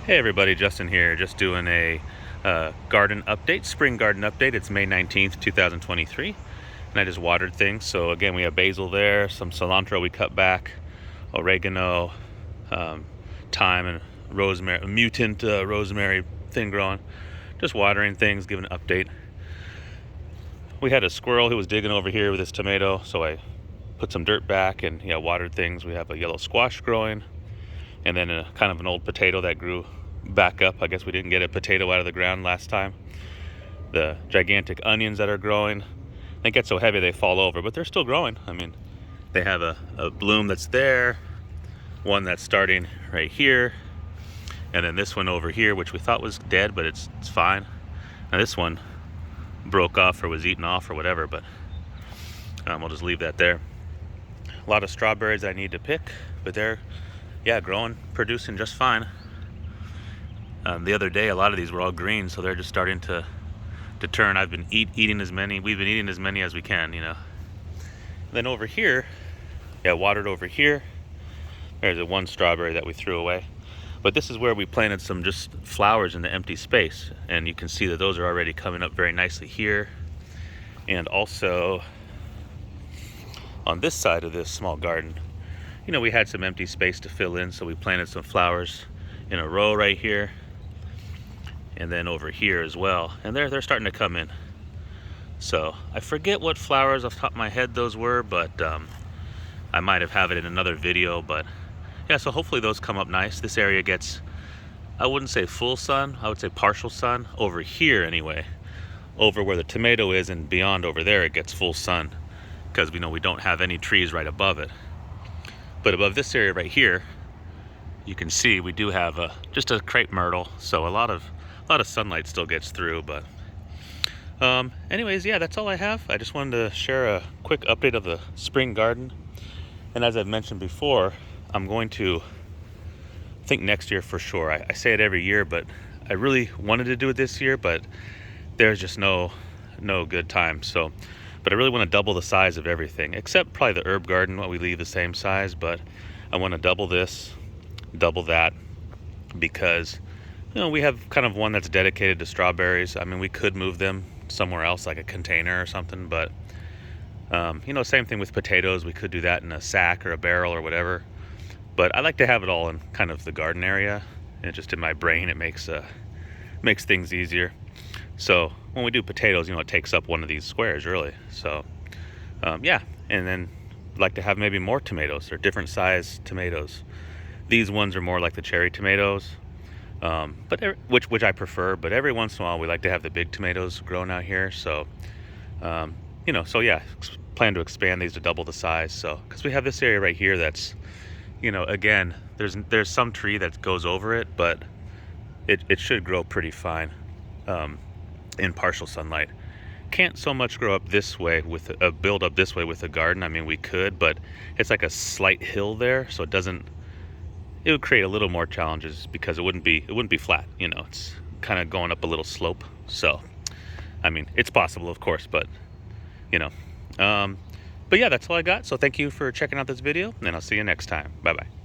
Hey everybody, Justin here, just doing a garden update, spring garden update. It's May 19th, 2023, and I just watered things. So again, we have basil there, some cilantro we cut back, oregano, thyme, and rosemary, a mutant rosemary thing growing. Just watering things, giving an update. We had a squirrel who was digging over here with his tomato, so I put some dirt back and watered things. We have a yellow squash growing, and then a kind of an old potato that grew back up. I guess we didn't get a potato out of the ground last time. The gigantic onions that are growing, they get so heavy they fall over, but they're still growing. I mean, they have a bloom that's there, one that's starting right here, and then this one over here, which we thought was dead, but it's fine. Now this one broke off or was eaten off or whatever, but we'll just leave that there. A lot of strawberries I need to pick, but they're growing, producing just fine. The other day, a lot of these were all green, so they're just starting to turn. I've been eating as many. We've been eating as many as we can, Then over here, watered over here. There's one strawberry that we threw away. But this is where we planted some just flowers in the empty space, and you can see that those are already coming up very nicely here. And also on this side of this small garden, we had some empty space to fill in, so we planted some flowers in a row right here, and then over here as well, and they're starting to come in. So I forget what flowers off the top of my head those were, but I might have it in another video. But so hopefully those come up nice. This area gets, I wouldn't say full sun, I would say partial sun over here anyway. Over where the tomato is and beyond over there, it gets full sun because we don't have any trees right above it. But above this area right here, you can see we do have just a crepe myrtle, so a lot of sunlight still gets through. But anyways, that's all I have. I just wanted to share a quick update of the spring garden. And as I've mentioned before, I'm going to think next year for sure. I say it every year, but I really wanted to do it this year, but there's just no good time. So, but I really want to double the size of everything, except probably the herb garden, what we leave the same size. But I want to double this, double that, because we have kind of one that's dedicated to strawberries. I mean, we could move them somewhere else, like a container or something, but same thing with potatoes. We could do that in a sack or a barrel or whatever, but I like to have it all in kind of the garden area, and just in my brain it makes things easier. So when we do potatoes, it takes up one of these squares really. So and then I'd like to have maybe more tomatoes or different size tomatoes. These ones are more like the cherry tomatoes, but which I prefer. But every once in a while, we like to have the big tomatoes grown out here. So, plan to expand these to double the size. So, because we have this area right here that's, again, there's some tree that goes over it, but it should grow pretty fine in partial sunlight. Can't so much grow up this way with build up this way with a garden. I mean, we could, but it's like a slight hill there, so it would create a little more challenges because it wouldn't be flat. It's kind of going up a little slope. So, I mean, it's possible, of course, but that's all I got. So thank you for checking out this video, and I'll see you next time. Bye bye.